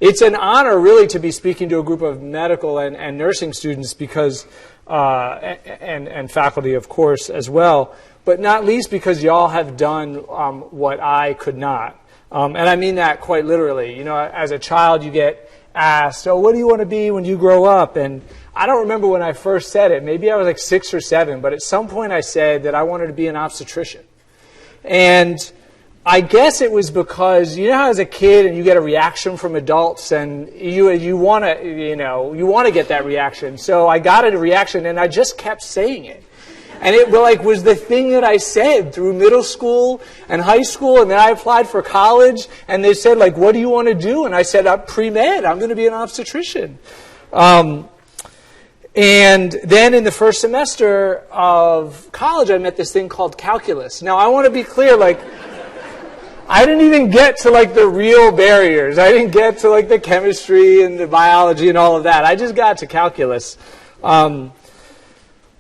It's an honor, really, to be speaking to a group of medical and nursing students because, and faculty, of course, as well, but not least because y'all have done what I could not. And I mean that quite literally. You know, as a child, you get asked, oh, what do you want to be when you grow up? And I don't remember when I first said it. Maybe I was like 6 or 7, but at some point I said that I wanted to be an obstetrician. And I guess it was because, you know how as a kid and you get a reaction from adults and you want to get that reaction. So I got a reaction and I just kept saying it. And it was the thing that I said through middle school and high school, and then I applied for college, and they said, like, what do you want to do? And I said, pre-med, I'm going to be an obstetrician. And then in the first semester of college, I met this thing called calculus. Now, I want to be clear, I didn't even get to, the real barriers. I didn't get to, the chemistry and the biology and all of that. I just got to calculus.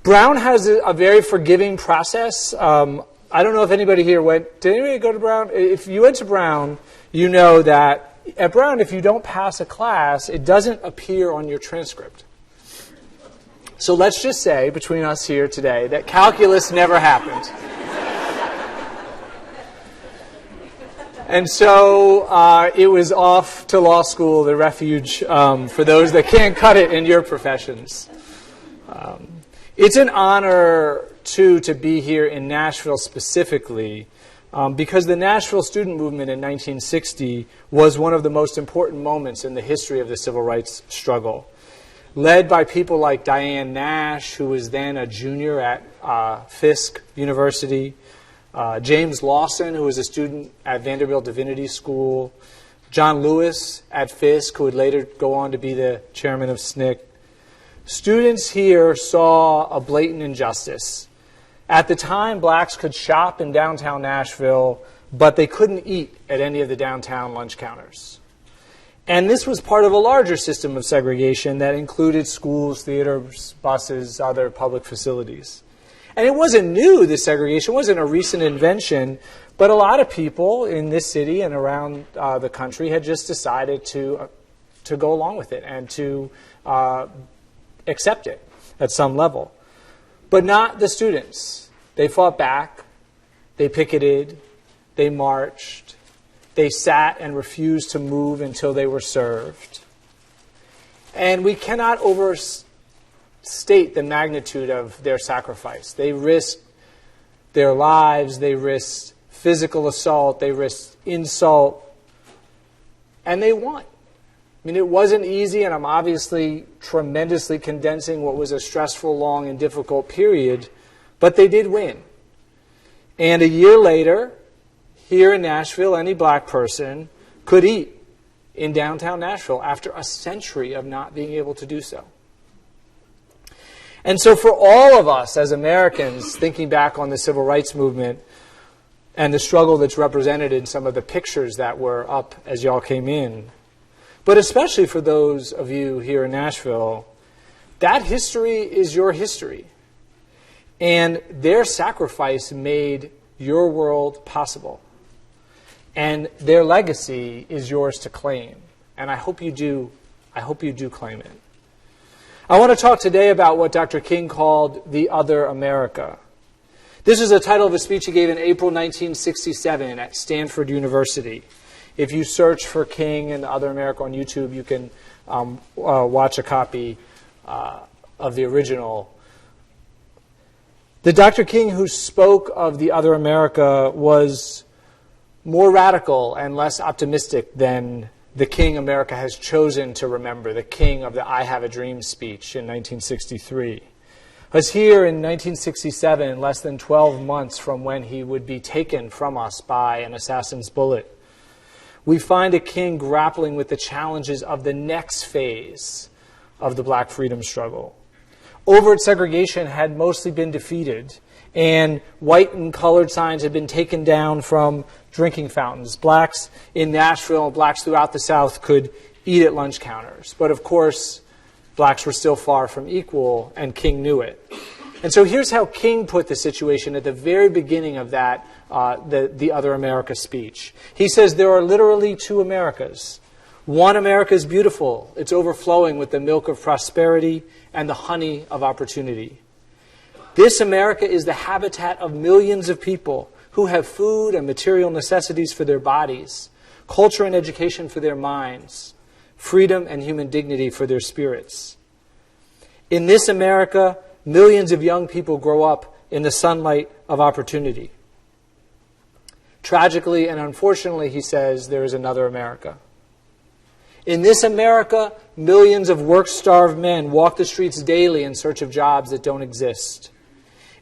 Brown has a very forgiving process. I don't know if anybody here did anybody go to Brown? If you went to Brown, you know that at Brown, if you don't pass a class, it doesn't appear on your transcript. So let's just say, between us here today, that calculus never happened. And so it was off to law school, the refuge for those that can't cut it in your professions. It's an honor, too, to be here in Nashville specifically, because the Nashville student movement in 1960 was one of the most important moments in the history of the civil rights struggle. Led by people like Diane Nash, who was then a junior at Fisk University, James Lawson, who was a student at Vanderbilt Divinity School, John Lewis at Fisk, who would later go on to be the chairman of SNCC. Students here saw a blatant injustice. At the time, blacks could shop in downtown Nashville, but they couldn't eat at any of the downtown lunch counters. And this was part of a larger system of segregation that included schools, theaters, buses, other public facilities. And it wasn't new, this segregation. It wasn't a recent invention, but a lot of people in this city and around the country had just decided to go along with it and to accept it at some level. But not the students. They fought back. They picketed. They marched. They sat and refused to move until they were served. And we cannot overstate the magnitude of their sacrifice. They risked their lives. They risked physical assault. They risked insult. And they won. I mean, it wasn't easy, and I'm obviously tremendously condensing what was a stressful, long, and difficult period, but they did win. And a year later, here in Nashville, any black person could eat in downtown Nashville after a century of not being able to do so. And so for all of us as Americans, thinking back on the civil rights movement and the struggle that's represented in some of the pictures that were up as y'all came in, but especially for those of you here in Nashville, that history is your history. And their sacrifice made your world possible. And their legacy is yours to claim. And I hope you do claim it. I want to talk today about what Dr. King called the other America. This is the title of a speech he gave in April 1967 at Stanford University. If you search for King and the Other America on YouTube, you can watch a copy of the original. The Dr. King who spoke of the other America was more radical and less optimistic than the King America has chosen to remember, the King of the I Have a Dream speech in 1963. Because here in 1967, less than 12 months from when he would be taken from us by an assassin's bullet, we find a king grappling with the challenges of the next phase of the black freedom struggle. Overt segregation had mostly been defeated, and white and colored signs had been taken down from drinking fountains. Blacks in Nashville and blacks throughout the South could eat at lunch counters. But of course, blacks were still far from equal, and King knew it. And so here's how King put the situation at the very beginning of that, the Other America speech. He says there are literally two Americas, One America is beautiful. It's overflowing with the milk of prosperity and the honey of opportunity. This America is the habitat of millions of people who have food and material necessities for their bodies, culture and education for their minds, freedom and human dignity for their spirits. In this America, millions of young people grow up in the sunlight of opportunity. Tragically and unfortunately, he says, there is another America. In this America, millions of work-starved men walk the streets daily in search of jobs that don't exist.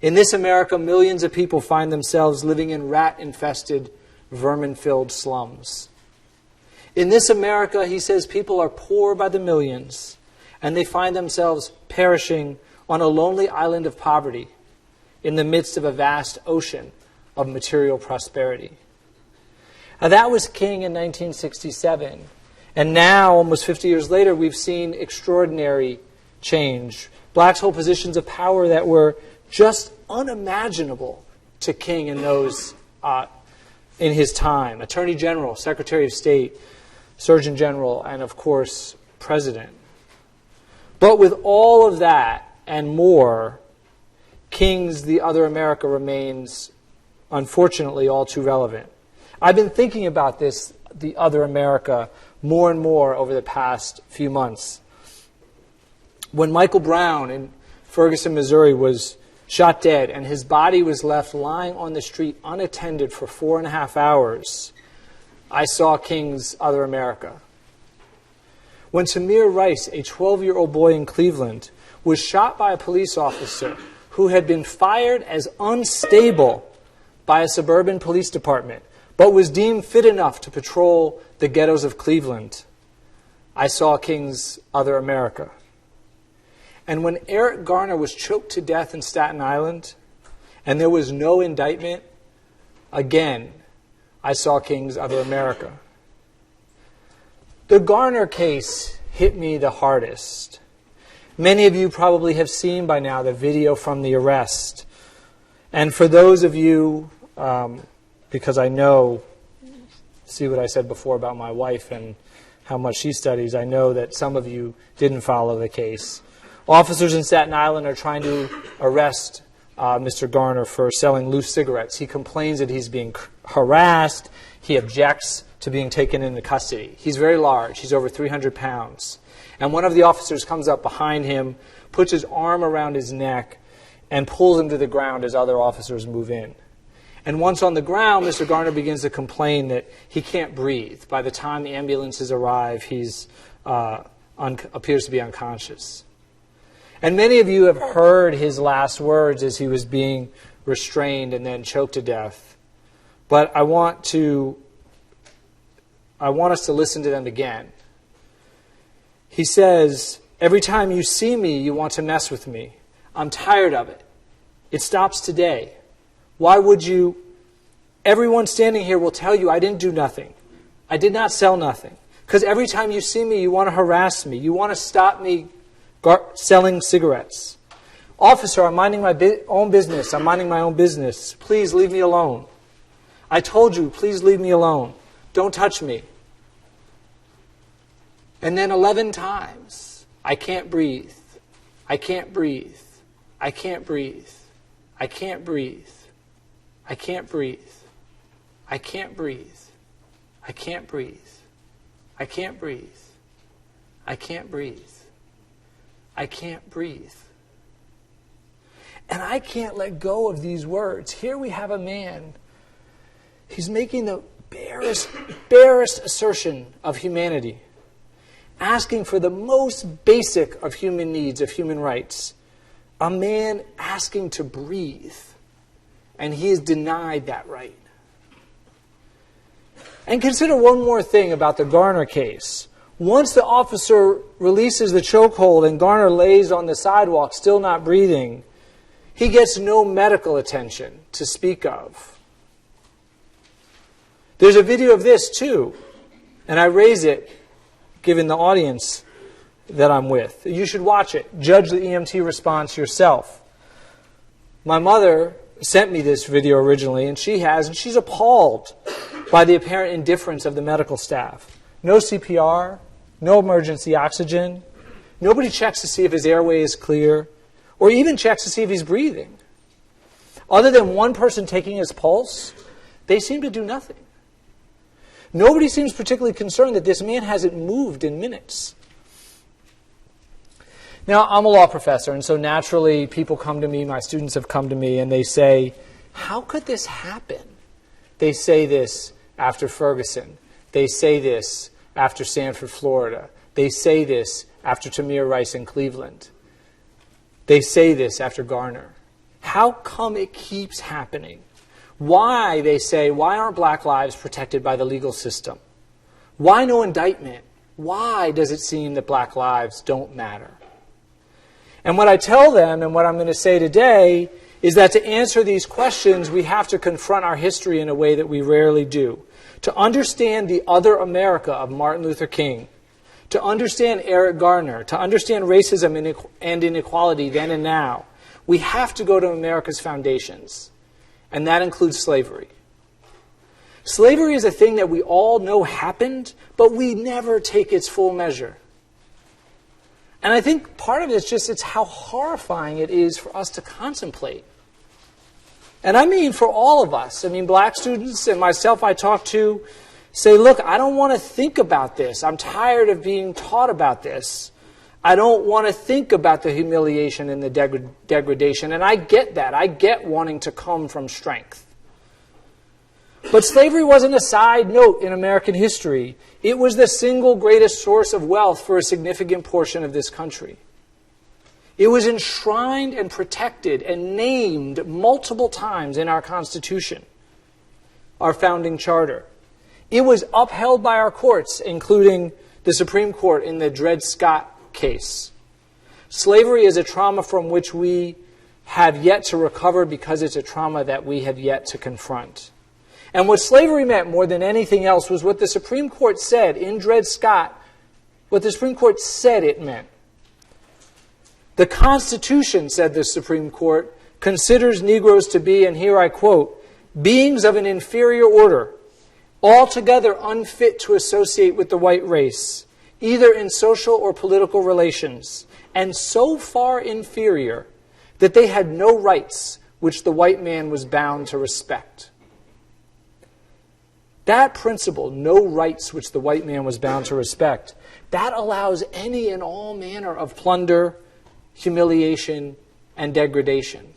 In this America, millions of people find themselves living in rat-infested, vermin-filled slums. In this America, he says, people are poor by the millions, and they find themselves perishing on a lonely island of poverty in the midst of a vast ocean of material prosperity. Now, that was King in 1967. And now, almost 50 years later, we've seen extraordinary change. Blacks hold positions of power that were just unimaginable to King in those in his time. Attorney General, Secretary of State, Surgeon General, and of course, President. But with all of that and more, King's The Other America remains, unfortunately, all too relevant. I've been thinking about this, The Other America, more and more over the past few months. When Michael Brown in Ferguson, Missouri was shot dead and his body was left lying on the street unattended for 4.5 hours, I saw King's Other America. When Tamir Rice, a 12-year-old boy in Cleveland, was shot by a police officer who had been fired as unstable by a suburban police department, but was deemed fit enough to patrol the ghettos of Cleveland, I saw King's Other America. And when Eric Garner was choked to death in Staten Island, and there was no indictment, again, I saw King's Other America. The Garner case hit me the hardest. Many of you probably have seen by now the video from the arrest. And for those of you, because I know, see what I said before about my wife and how much she studies, I know that some of you didn't follow the case. Officers in Staten Island are trying to arrest Mr. Garner for selling loose cigarettes. He complains that he's being harassed. He objects to being taken into custody. He's very large. He's over 300 pounds. And one of the officers comes up behind him, puts his arm around his neck, and pulls him to the ground as other officers move in. And once on the ground, Mr. Garner begins to complain that he can't breathe. By the time the ambulances arrive, he appears to be unconscious. And many of you have heard his last words as he was being restrained and then choked to death. But I want us to listen to them again. He says, "Every time you see me, you want to mess with me. I'm tired of it. It stops today. Why would you? Everyone standing here will tell you I didn't do nothing. I did not sell nothing. Because every time you see me, you want to harass me. You want to stop me selling cigarettes. Officer, I'm minding my own business. I'm minding my own business. Please leave me alone. I told you, please leave me alone. Don't touch me." And then 11 times, I can't breathe. I can't breathe. I can't breathe. I can't breathe. I can't breathe. I can't breathe. I can't breathe. I can't breathe. I can't breathe. I can't breathe. And I can't let go of these words. Here we have a man. He's making the barest assertion of humanity, asking for the most basic of human needs, of human rights. A man asking to breathe, and he is denied that right. And consider one more thing about the Garner case. Once the officer releases the chokehold and Garner lays on the sidewalk, still not breathing, he gets no medical attention to speak of. There's a video of this too, and I raise it given the audience that I'm with. You should watch it. Judge the EMT response yourself. My mother sent me this video originally, and she's appalled by the apparent indifference of the medical staff. No CPR, no emergency oxygen. Nobody checks to see if his airway is clear, or even checks to see if he's breathing. Other than one person taking his pulse, they seem to do nothing. Nobody seems particularly concerned that this man hasn't moved in minutes. Now, I'm a law professor, and so naturally people come to me, my students have come to me, and they say, how could this happen? They say this after Ferguson. They say this after Sanford, Florida. They say this after Tamir Rice in Cleveland. They say this after Garner. How come it keeps happening? Why, they say, why aren't black lives protected by the legal system? Why no indictment? Why does it seem that black lives don't matter? And what I tell them, and what I'm going to say today, is that to answer these questions, we have to confront our history in a way that we rarely do. To understand the other America of Martin Luther King, to understand Eric Garner, to understand racism and inequality then and now, we have to go to America's foundations, and that includes slavery. Slavery is a thing that we all know happened, but we never take its full measure. And I think part of it is just it's how horrifying it is for us to contemplate. And I mean for all of us. I mean, black students and myself I talk to say, look, I don't want to think about this. I'm tired of being taught about this. I don't want to think about the humiliation and the degradation. And I get that. I get wanting to come from strength. But slavery wasn't a side note in American history. It was the single greatest source of wealth for a significant portion of this country. It was enshrined and protected and named multiple times in our Constitution, our founding charter. It was upheld by our courts, including the Supreme Court in the Dred Scott case. Slavery is a trauma from which we have yet to recover because it's a trauma that we have yet to confront. And what slavery meant more than anything else was what the Supreme Court said in Dred Scott, what the Supreme Court said it meant. The Constitution, said the Supreme Court, considers Negroes to be, and here I quote, beings of an inferior order, altogether unfit to associate with the white race, either in social or political relations, and so far inferior that they had no rights which the white man was bound to respect. That principle, no rights which the white man was bound to respect, that allows any and all manner of plunder, humiliation, and degradation.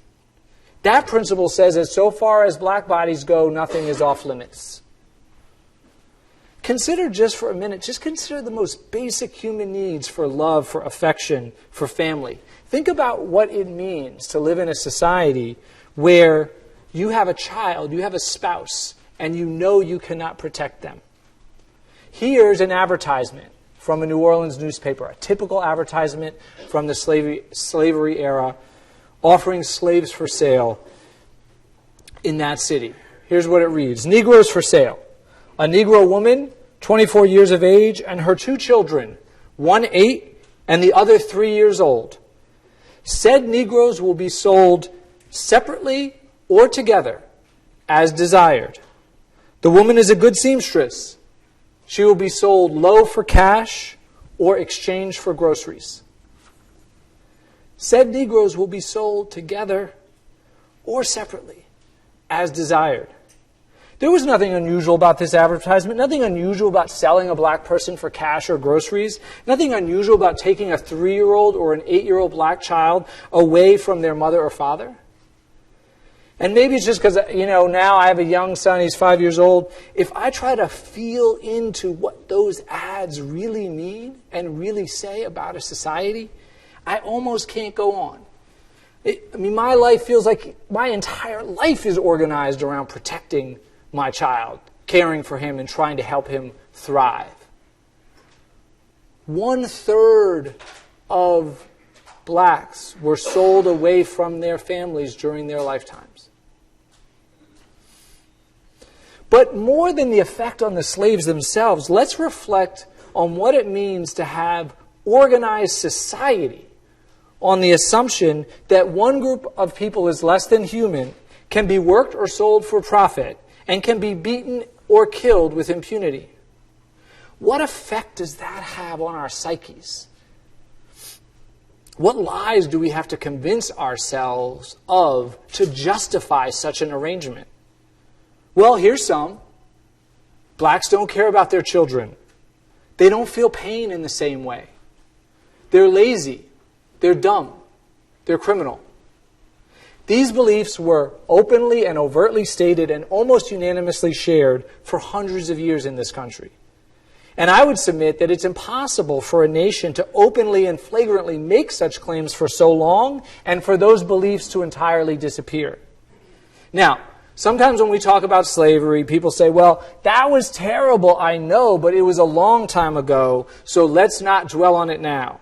That principle says that so far as black bodies go, nothing is off limits. Consider just for a minute, just consider the most basic human needs for love, for affection, for family. Think about what it means to live in a society where you have a child, you have a spouse, and you know you cannot protect them. Here's an advertisement from a New Orleans newspaper, a typical advertisement from the slavery era, offering slaves for sale in that city. Here's what it reads. Negroes for sale. A Negro woman, 24 years of age, and her 2 children, one 8 and the other 3 years old. Said Negroes will be sold separately or together as desired. The woman is a good seamstress. She will be sold low for cash or exchanged for groceries. Said Negroes will be sold together or separately as desired. There was nothing unusual about this advertisement, nothing unusual about selling a black person for cash or groceries, nothing unusual about taking a 3-year-old or an 8-year-old black child away from their mother or father. And maybe it's just because, now I have a young son, he's 5 years old. If I try to feel into what those ads really mean and really say about a society, I almost can't go on. My life feels like my entire life is organized around protecting my child, caring for him, and trying to help him thrive. 1/3 of blacks were sold away from their families during their lifetimes. But more than the effect on the slaves themselves, let's reflect on what it means to have organized society on the assumption that one group of people is less than human, can be worked or sold for profit, and can be beaten or killed with impunity. what effect does that have on our psyches? What lies do we have to convince ourselves of to justify such an arrangement? Well, here's some. Blacks don't care about their children. They don't feel pain in the same way. They're lazy. They're dumb. They're criminal. These beliefs were openly and overtly stated and almost unanimously shared for hundreds of years in this country. And I would submit that it's impossible for a nation to openly and flagrantly make such claims for so long and for those beliefs to entirely disappear. Now, sometimes when we talk about slavery, people say, well, that was terrible, I know, but it was a long time ago, so let's not dwell on it now.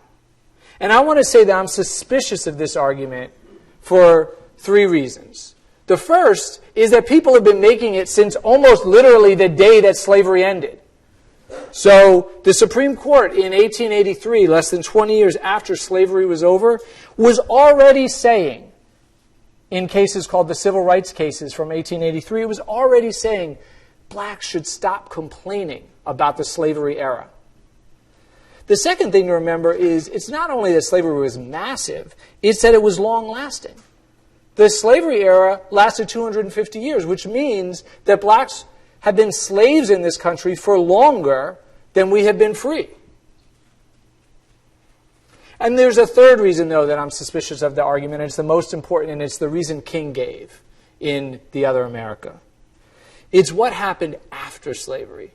And I want to say that I'm suspicious of this argument for 3 reasons. The first is that people have been making it since almost literally the day that slavery ended. So the Supreme Court in 1883, less than 20 years after slavery was over, was already saying, in cases called the civil rights cases from 1883, it was already saying blacks should stop complaining about the slavery era. The second thing to remember is it's not only that slavery was massive, it's that it was long-lasting. The slavery era lasted 250 years, which means that blacks have been slaves in this country for longer than we have been free. And there's a third reason, though, that I'm suspicious of the argument, and it's the most important, and it's the reason King gave in The Other America. It's what happened after slavery.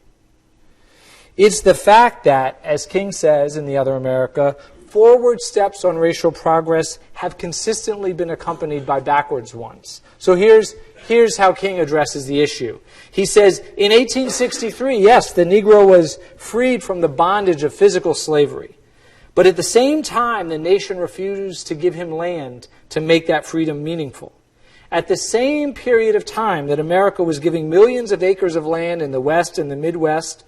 It's the fact that, as King says in The Other America, forward steps on racial progress have consistently been accompanied by backwards ones. So here's how King addresses the issue. He says, in 1863, yes, the Negro was freed from the bondage of physical slavery. But at the same time, the nation refused to give him land to make that freedom meaningful. At the same period of time that America was giving millions of acres of land in the West and the Midwest,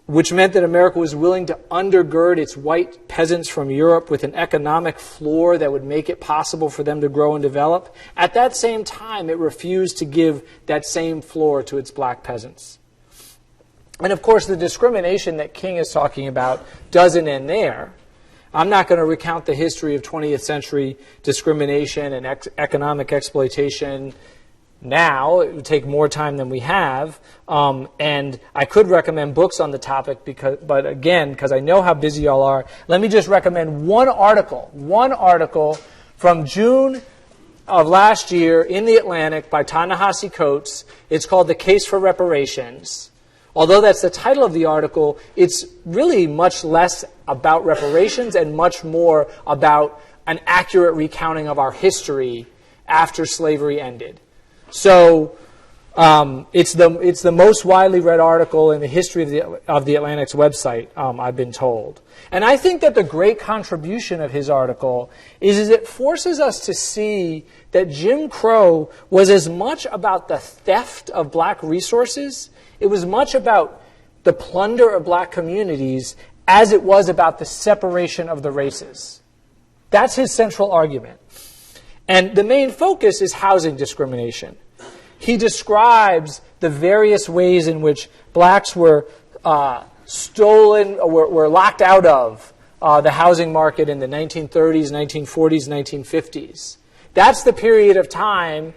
which meant that America was willing to undergird its white peasants from Europe with an economic floor that would make it possible for them to grow and develop. At that same time, it refused to give that same floor to its black peasants. And of course, the discrimination that King is talking about doesn't end there. I'm not going to recount the history of 20th century discrimination and economic exploitation now. It would take more time than we have. And I could recommend books on the topic, but again, because I know how busy y'all are, let me just recommend one article from June of last year in The Atlantic by Ta-Nehisi Coates. It's called The Case for Reparations. Although that's the title of the article, it's really much less about reparations and much more about an accurate recounting of our history after slavery ended. So it's the most widely read article in the history of the Atlantic's website, I've been told. And I think that the great contribution of his article is it forces us to see that Jim Crow was as much about the theft of black resources, it was much about the plunder of black communities as it was about the separation of the races. That's his central argument. And the main focus is housing discrimination. He describes the various ways in which blacks were stolen, or were locked out of the housing market in the 1930s, 1940s, 1950s. That's the period of time,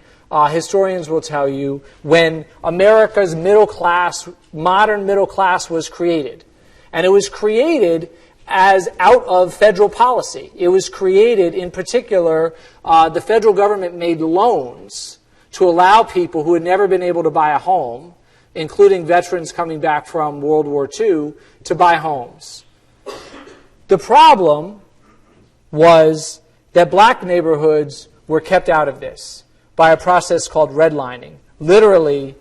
historians will tell you, when America's middle class, modern middle class, was created. And it was created as out of federal policy. It was created, in particular, the federal government made loans to allow people who had never been able to buy a home, including veterans coming back from World War II, to buy homes. The problem was that black neighborhoods were kept out of this by a process called redlining. Literally,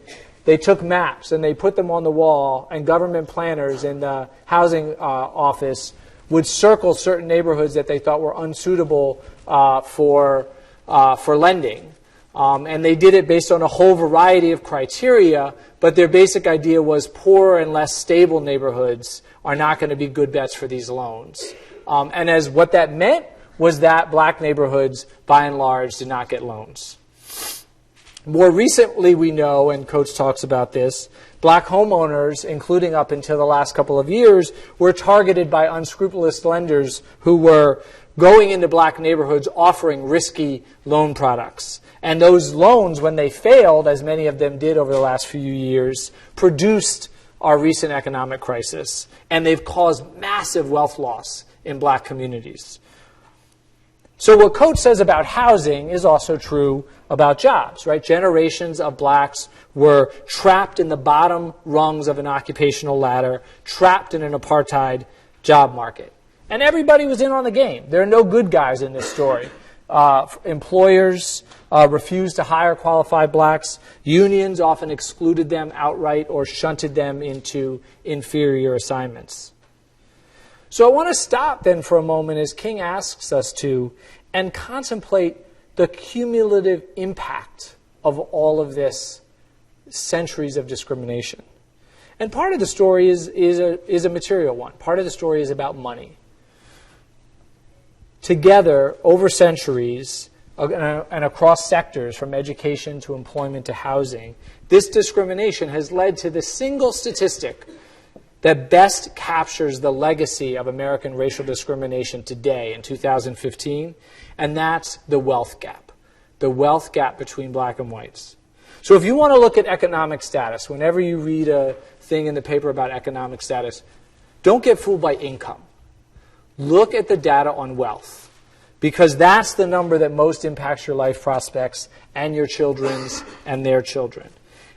they took maps and they put them on the wall, and government planners in the housing office would circle certain neighborhoods that they thought were unsuitable for lending. And they did it based on a whole variety of criteria, but their basic idea was poorer and less stable neighborhoods are not going to be good bets for these loans. And as what that meant was that black neighborhoods, by and large, did not get loans. More recently, we know, and Coates talks about this, black homeowners, including up until the last couple of years, were targeted by unscrupulous lenders who were going into black neighborhoods offering risky loan products. And those loans, when they failed, as many of them did over the last few years, produced our recent economic crisis. And they've caused massive wealth loss in black communities. So what Coates says about housing is also true about jobs, right? Generations of blacks were trapped in the bottom rungs of an occupational ladder, trapped in an apartheid job market. And everybody was in on the game. There are no good guys in this story. Employers refused to hire qualified blacks. Unions often excluded them outright or shunted them into inferior assignments. So I want to stop then for a moment, as King asks us to, and contemplate the cumulative impact of all of this centuries of discrimination. And part of the story is a material one. Part of the story is about money. Together, over centuries, and across sectors, from education to employment to housing, this discrimination has led to the single statistic that best captures the legacy of American racial discrimination today in 2015, and that's the wealth gap between black and whites. So if you want to look at economic status, whenever you read a thing in the paper about economic status, don't get fooled by income. Look at the data on wealth, because that's the number that most impacts your life prospects and your children's and their children.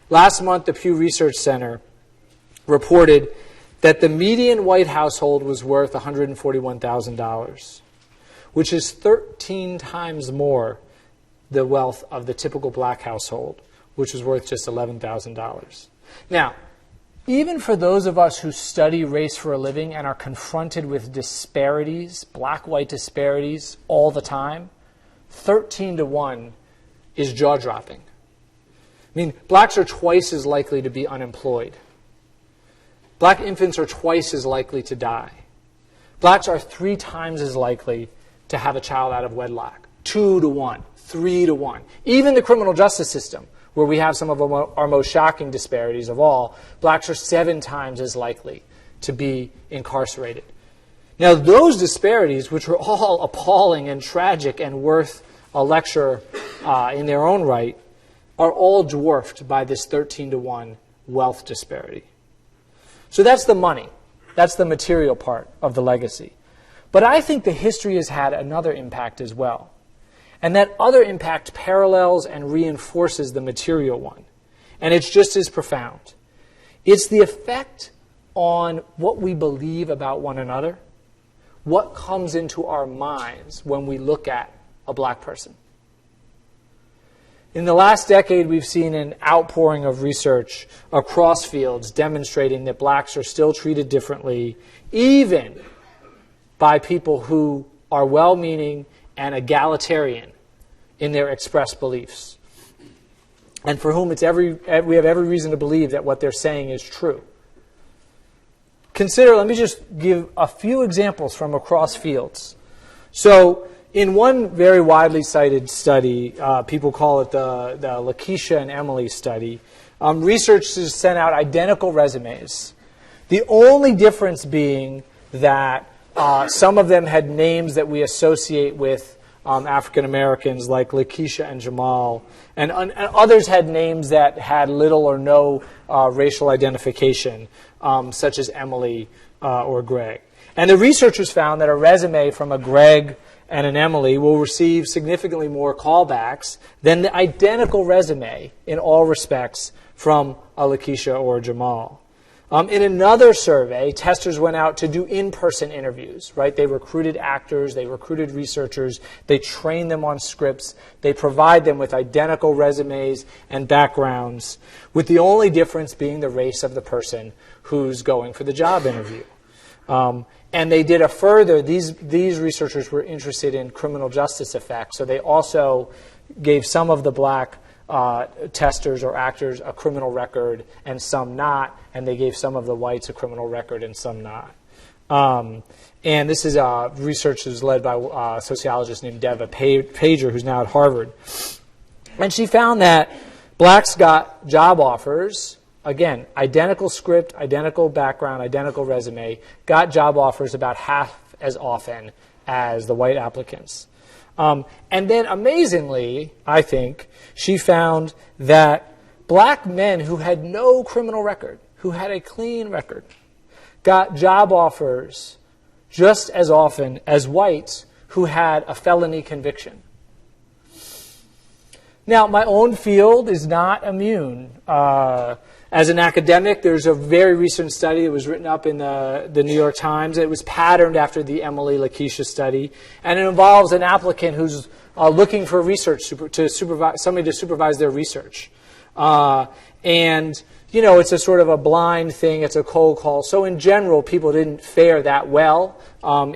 Last month, the Pew Research Center reported that the median white household was worth $141,000, which is 13 times more the wealth of the typical black household, which was worth just $11,000. Now, even for those of us who study race for a living and are confronted with disparities, black-white disparities, all the time, 13 to 1 is jaw-dropping. I mean, blacks are twice as likely to be unemployed. Black infants are twice as likely to die. Blacks are 3 times as likely to have a child out of wedlock. 2 to 1, 3 to 1. Even the criminal justice system, where we have some of our most shocking disparities of all, blacks are 7 times as likely to be incarcerated. Now, those disparities, which are all appalling and tragic and worth a lecture in their own right, are all dwarfed by this 13 to 1 wealth disparity. So that's the money. That's the material part of the legacy. But I think the history has had another impact as well. And that other impact parallels and reinforces the material one. And it's just as profound. It's the effect on what we believe about one another, what comes into our minds when we look at a black person. In the last decade, we've seen an outpouring of research across fields demonstrating that blacks are still treated differently, even by people who are well-meaning and egalitarian in their expressed beliefs, and for whom we have every reason to believe that what they're saying is true. Let me just give a few examples from across fields. So, in one very widely cited study, people call it the Lakeisha and Emily study, researchers sent out identical resumes. The only difference being that some of them had names that we associate with African Americans, like Lakeisha and Jamal, and others had names that had little or no racial identification, such as Emily or Greg. And the researchers found that a resume from a Greg and an Emily will receive significantly more callbacks than the identical resume in all respects from a Lakeisha or a Jamal. In another survey, testers went out to do in-person interviews, right? They recruited actors, they recruited researchers, they trained them on scripts, they provide them with identical resumes and backgrounds, with the only difference being the race of the person who's going for the job interview. And they did a further, these researchers were interested in criminal justice effects, so they also gave some of the black testers or actors a criminal record and some not, and they gave some of the whites a criminal record and some not. And this is research that is led by a sociologist named Deva Pager, who's now at Harvard. And she found that Blacks got job offers, again, identical script, identical background, identical resume, got job offers about half as often as the white applicants. And then amazingly, I think, she found that black men who had no criminal record, who had a clean record, got job offers just as often as whites who had a felony conviction. Now, my own field is not immune. As an academic, there's a very recent study that was written up in the New York Times. It was patterned after the Emily Lakeisha study, and it involves an applicant who's looking for research somebody to supervise their research. And you know, it's a sort of a blind thing. It's a cold call. So in general, people didn't fare that well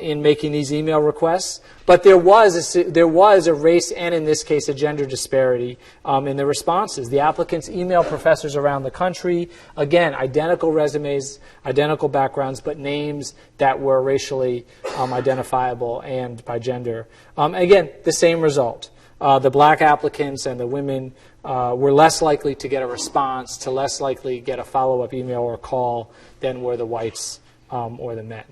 in making these email requests. But there was a race and, in this case, a gender disparity in the responses. The applicants emailed professors around the country. Again, identical resumes, identical backgrounds, but names that were racially identifiable and by gender. Again, the same result. The black applicants and the women were less likely to get a response, to less likely get a follow-up email or call than were the whites or the men.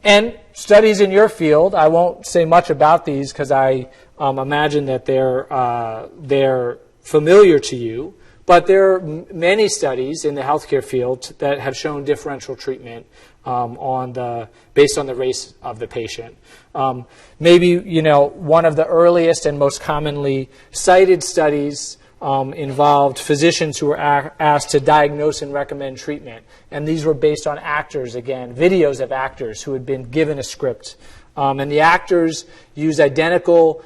And studies in your field, I won't say much about these because I imagine that they're familiar to you, but there are many studies in the healthcare field that have shown differential treatment based on the race of the patient. Maybe, you know, one of the earliest and most commonly cited studies involved physicians who were asked to diagnose and recommend treatment. And these were based on actors, again, videos of actors who had been given a script. And the actors used identical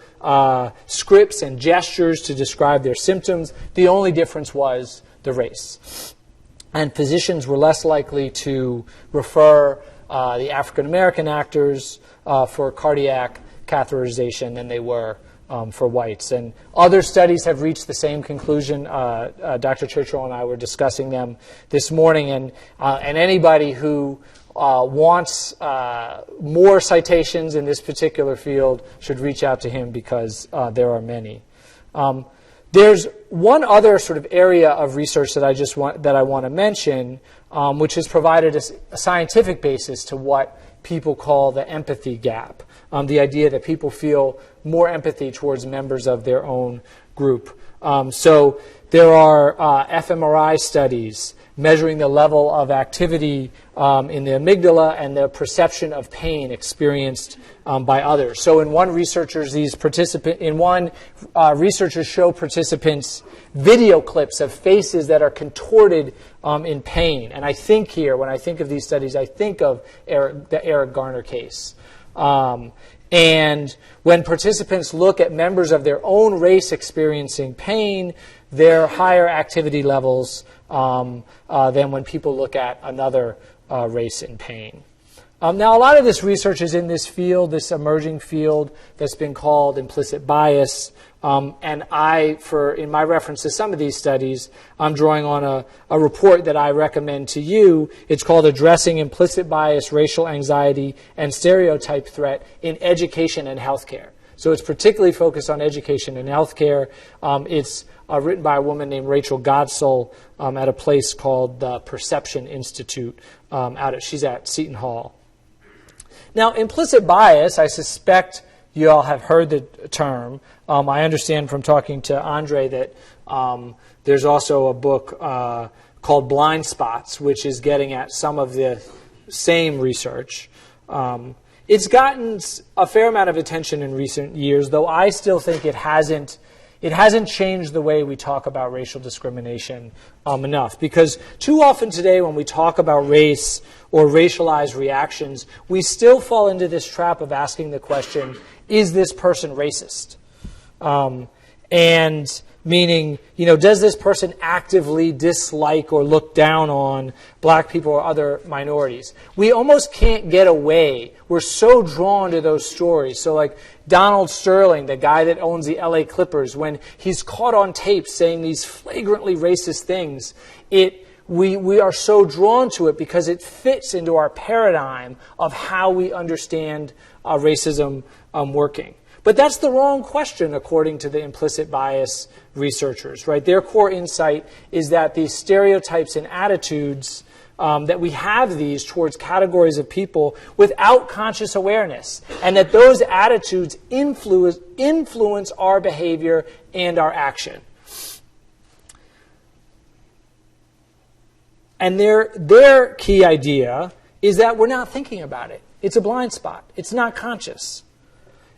scripts and gestures to describe their symptoms. The only difference was the race. And physicians were less likely to refer the African-American actors for cardiac catheterization than they were for whites. And other studies have reached the same conclusion. Dr. Churchill and I were discussing them this morning. And anybody who wants more citations in this particular field should reach out to him because there are many. There's one other sort of area of research that I want to mention, which has provided a scientific basis to what people call the empathy gap, the idea that people feel more empathy towards members of their own group. So there are fMRI studies measuring the level of activity in the amygdala and the perception of pain experienced by others. So in one, researchers show participants video clips of faces that are contorted in pain. And I think here, when I think of these studies, I think of the Eric Garner case. And when participants look at members of their own race experiencing pain, there are higher activity levels than when people look at another race in pain. Now, a lot of this research is in this field, this emerging field that's been called implicit bias. And in my reference to some of these studies, I'm drawing on a report that I recommend to you. It's called Addressing Implicit Bias, Racial Anxiety, and Stereotype Threat in Education and Healthcare. So it's particularly focused on education and healthcare. It's written by a woman named Rachel Godsell at a place called the Perception Institute. She's at Seton Hall. Now, implicit bias, I suspect you all have heard the term. I understand from talking to Andre that there's also a book called Blind Spots, which is getting at some of the same research. It's gotten a fair amount of attention in recent years, though I still think it hasn't changed the way we talk about racial discrimination enough. Because too often today when we talk about race or racialized reactions, we still fall into this trap of asking the question, is this person racist? And meaning, does this person actively dislike or look down on black people or other minorities? We almost can't get away. We're so drawn to those stories. So like Donald Sterling, the guy that owns the LA Clippers, when he's caught on tape saying these flagrantly racist things, we are so drawn to it because it fits into our paradigm of how we understand racism working. But that's the wrong question, according to the implicit bias researchers, right? Their core insight is that these stereotypes and attitudes, that we have these towards categories of people without conscious awareness, and that those attitudes influence our behavior and our action. And their key idea is that we're not thinking about it. It's a blind spot. It's not conscious.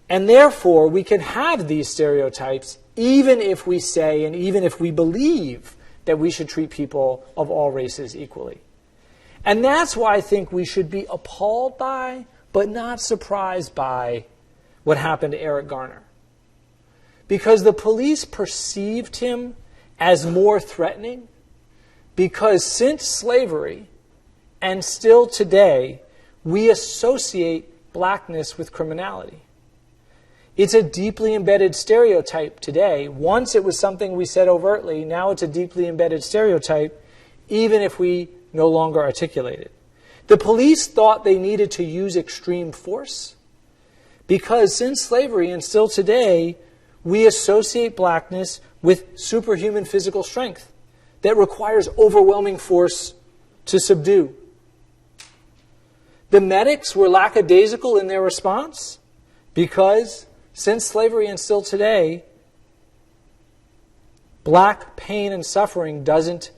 And therefore, we can have these stereotypes even if we say and even if we believe that we should treat people of all races equally. And that's why I think we should be appalled by, but not surprised by, what happened to Eric Garner. Because the police perceived him as more threatening, because since slavery, and still today, we associate blackness with criminality. It's a deeply embedded stereotype today. Once it was something we said overtly, now it's a deeply embedded stereotype, even if we no longer articulate it. The police thought they needed to use extreme force because since slavery and still today, we associate blackness with superhuman physical strength that requires overwhelming force to subdue. The medics were lackadaisical in their response because since slavery and still today, black pain and suffering doesn't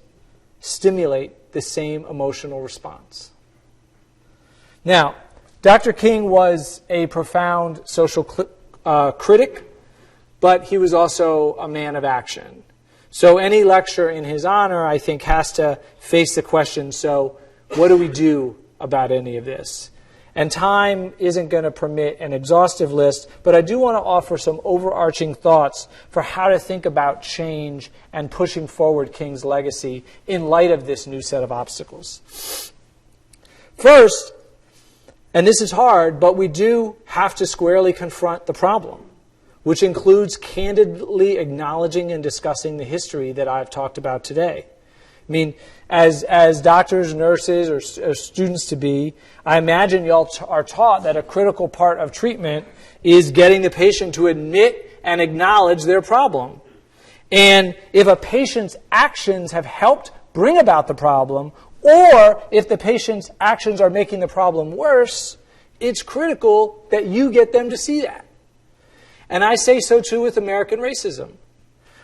stimulate the same emotional response. Now, Dr. King was a profound social critic, but he was also a man of action. So any lecture in his honor, I think, has to face the question, so what do we do about any of this? And time isn't going to permit an exhaustive list, but I do want to offer some overarching thoughts for how to think about change and pushing forward King's legacy in light of this new set of obstacles. First, and this is hard, but we do have to squarely confront the problem, which includes candidly acknowledging and discussing the history that I've talked about today. I mean, as doctors, nurses, or students to be, I imagine y'all are taught that a critical part of treatment is getting the patient to admit and acknowledge their problem. And if a patient's actions have helped bring about the problem, or if the patient's actions are making the problem worse, it's critical that you get them to see that. And I say so too with American racism.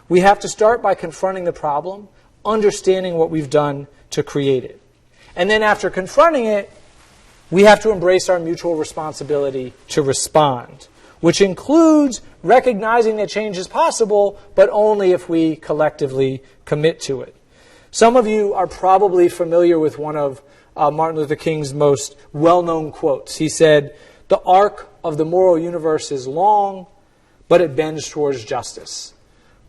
We have to start by confronting the problem, understanding what we've done to create it. And then after confronting it, we have to embrace our mutual responsibility to respond, which includes recognizing that change is possible, but only if we collectively commit to it. Some of you are probably familiar with one of Martin Luther King's most well-known quotes. He said, "The arc of the moral universe is long, but it bends towards justice."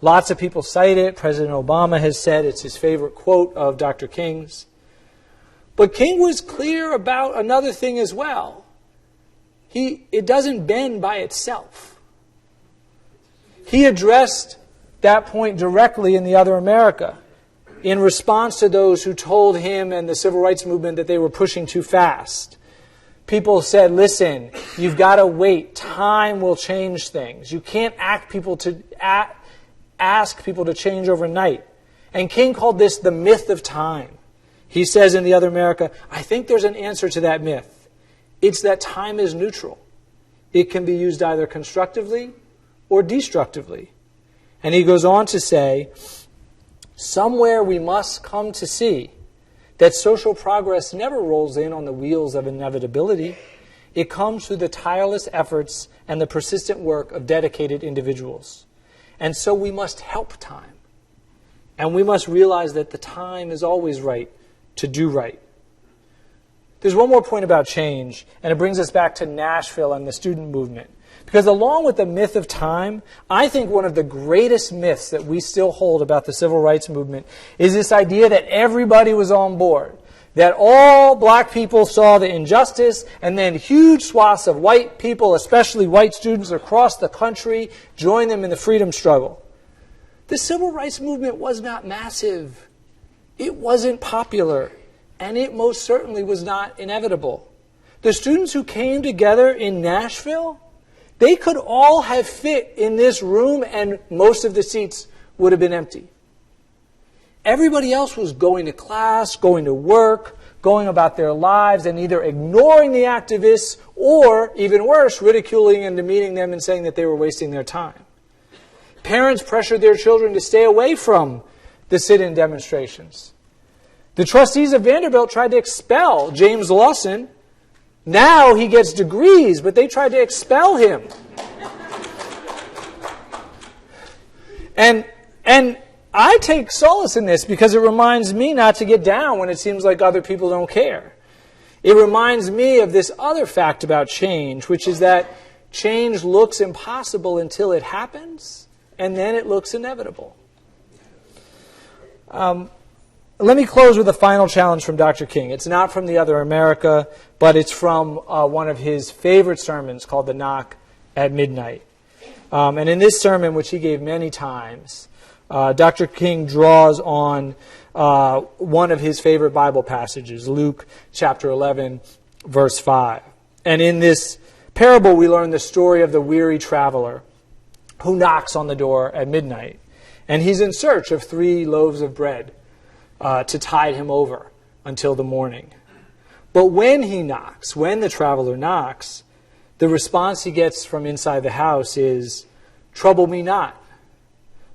Lots of people cite it. President Obama has said it's his favorite quote of Dr. King's. But King was clear about another thing as well. It doesn't bend by itself. He addressed that point directly in The Other America in response to those who told him and the civil rights movement that they were pushing too fast. People said, listen, you've got to wait. Time will change things. You can't ask people to change overnight. And King called this the myth of time. He says in The Other America, I think there's an answer to that myth. It's that time is neutral. It can be used either constructively or destructively. And he goes on to say, somewhere we must come to see that social progress never rolls in on the wheels of inevitability. It comes through the tireless efforts and the persistent work of dedicated individuals. And so we must help time. And we must realize that the time is always right to do right. There's one more point about change, and it brings us back to Nashville and the student movement. Because along with the myth of time, I think one of the greatest myths that we still hold about the civil rights movement is this idea that everybody was on board. That all black people saw the injustice, and then huge swaths of white people, especially white students across the country, joined them in the freedom struggle. The civil rights movement was not massive. It wasn't popular. And it most certainly was not inevitable. The students who came together in Nashville, They could all have fit in this room and most of the seats would have been empty. Everybody else was going to class, going to work, going about their lives and either ignoring the activists or, even worse, ridiculing and demeaning them and saying that they were wasting their time. Parents pressured their children to stay away from the sit-in demonstrations. The trustees of Vanderbilt tried to expel James Lawson. Now he gets degrees, but they tried to expel him. And I take solace in this because it reminds me not to get down when it seems like other people don't care. It reminds me of this other fact about change, which is that change looks impossible until it happens, and then it looks inevitable. Let me close with a final challenge from Dr. King. It's not from The Other America, but it's from one of his favorite sermons called The Knock at Midnight. And in this sermon, which he gave many times, Dr. King draws on one of his favorite Bible passages, Luke chapter 11, verse 5. And in this parable, we learn the story of the weary traveler who knocks on the door at midnight. And he's in search of 3 loaves of bread to tide him over until the morning. But when he knocks, when the traveler knocks, the response he gets from inside the house is, "Trouble me not.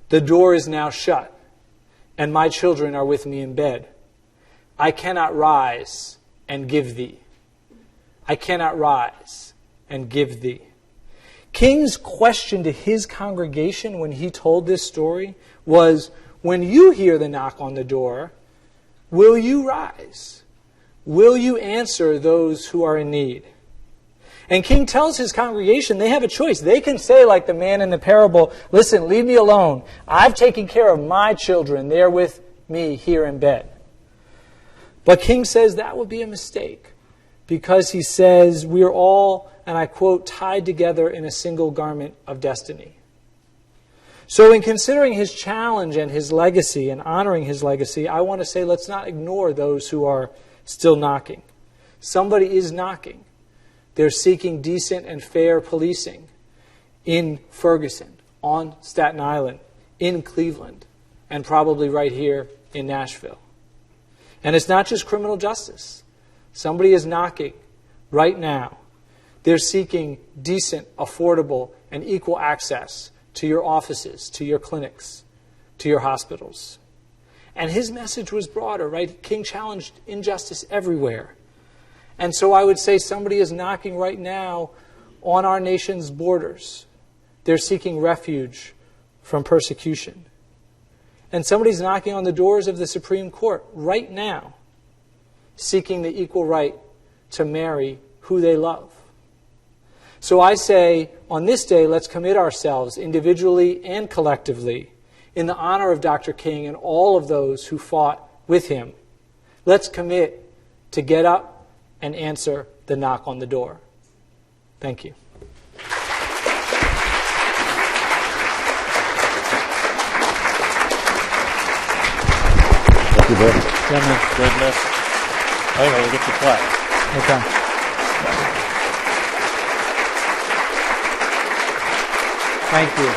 The door is now shut, and my children are with me in bed. I cannot rise and give thee. I cannot rise and give thee." King's question to his congregation when he told this story was, when you hear the knock on the door, will you rise? Will you answer those who are in need? And King tells his congregation they have a choice. They can say, like the man in the parable, "Listen, leave me alone. I've taken care of my children. They're with me here in bed." But King says that would be a mistake because he says we're all, and I quote, "tied together in a single garment of destiny." So in considering his challenge and his legacy and honoring his legacy, I want to say let's not ignore those who are still knocking. Somebody is knocking. They're seeking decent and fair policing in Ferguson, on Staten Island, in Cleveland, and probably right here in Nashville. And it's not just criminal justice. Somebody is knocking right now. They're seeking decent, affordable, and equal access to your offices, to your clinics, to your hospitals. And his message was broader, right? King challenged injustice everywhere. And so I would say somebody is knocking right now on our nation's borders. They're seeking refuge from persecution. And somebody's knocking on the doors of the Supreme Court right now, seeking the equal right to marry who they love. So I say, on this day, let's commit ourselves individually and collectively in the honor of Dr. King and all of those who fought with him. Let's commit to get up and answer the knock on the door. Thank you. Thank you, brother. Yeah, man. Great message. I'm going to get the plaque. Okay. Thank you.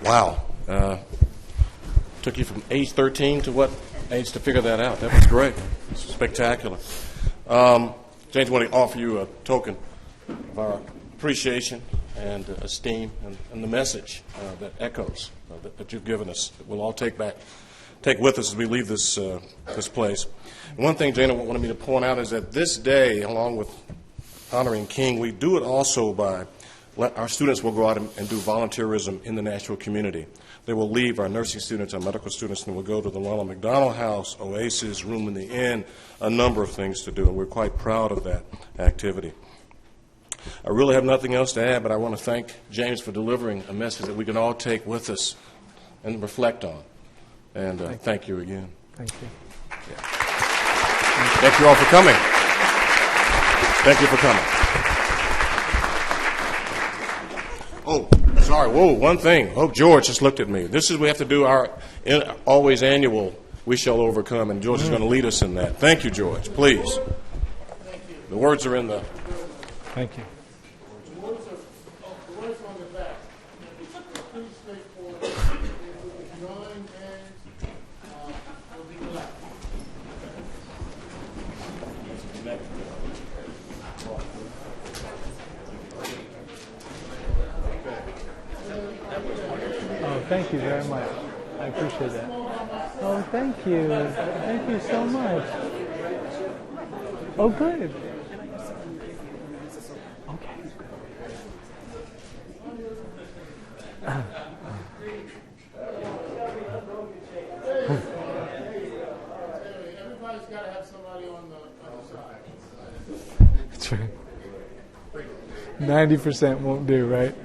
Wow. Took you from age 13 to what age to figure that out? That was great. It's spectacular. James, I want to offer you a token of our appreciation and esteem and the message that echoes that you've given us that we'll all take with us as we leave this place. And one thing Jana wanted me to point out is that this day, along with honoring King, we do it also by our students will go out and do volunteerism in the Nashville community. They will leave, our nursing students, our medical students, and we'll go to the Ronald McDonald House, Oasis, Room in the Inn, a number of things to do, and we're quite proud of that activity. I really have nothing else to add, but I want to thank James for delivering a message that we can all take with us and reflect on. And thank you again. Thank you. Yeah. Thank you all for coming. Thank you for coming. Oh, sorry. Whoa, one thing. Oh, George just looked at me. This is, we have to do our always annual We Shall Overcome, and George is going to lead us in that. Thank you, George. Please. The words are in the... Thank you. The words are on the back. Pretty straightforward. If we join hands, we'll be glad. Oh, thank you very much. I appreciate that. Oh, thank you. Thank you so much. Oh, good. Okay. Everybody's got to have somebody on the other side. That's right. 90% won't do, right?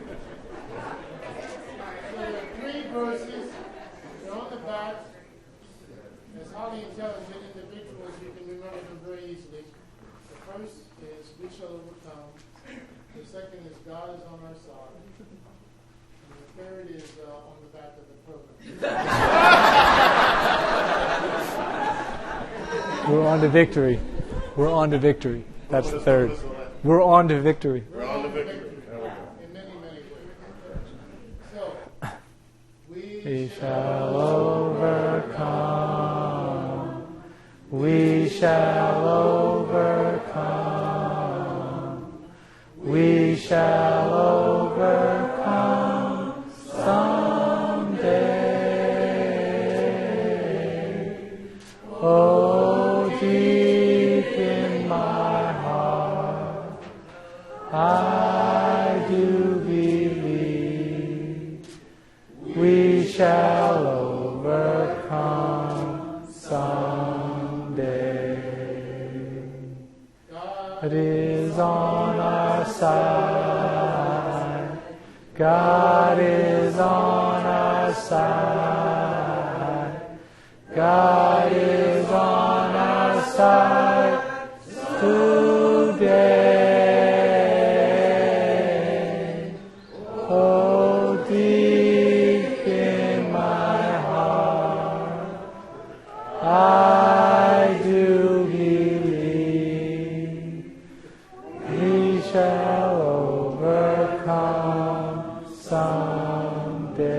Verses, they're on the back. As highly intelligent individuals, you can remember them very easily. The first is we shall overcome. The second is God is on our side. And the third is on the back of the program. We're on to victory. We're on to victory. That's the third. We're on to victory. We're on the victory. In many, many ways. So, we shall overcome. We shall overcome. We shall overcome someday. Oh, deep in my heart, I do believe we shall overcome someday. God is on our side. God is on our side. God is on our side today. Oh, deep in my heart, I do believe we shall overcome someday.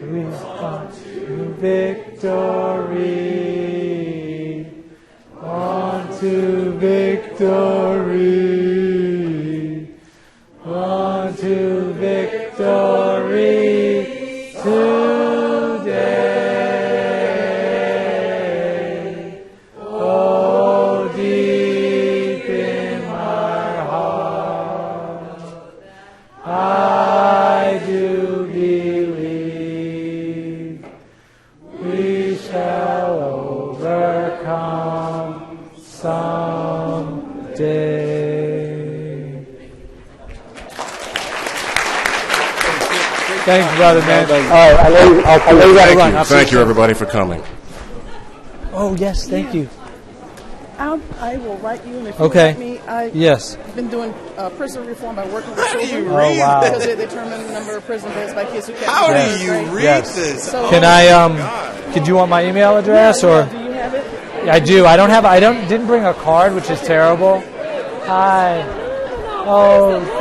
We want to victory, on to victory, on to victory today. Oh, deep in my heart, I do believe we shall overcome someday. Thanks, brother, man. All right, I'll let you run. Thank you, everybody, for coming. Oh, yes, thank you. I will write you, and if you Okay. write me, I've Yes. been doing prison reform by working with children. Oh, wow. Because they determine the number of prison beds by kids who can't. How Yes. do you read Yes. this? So- Can could you want my email address or? Do you have it? I do. Didn't bring a card, which is terrible. Hi. Oh,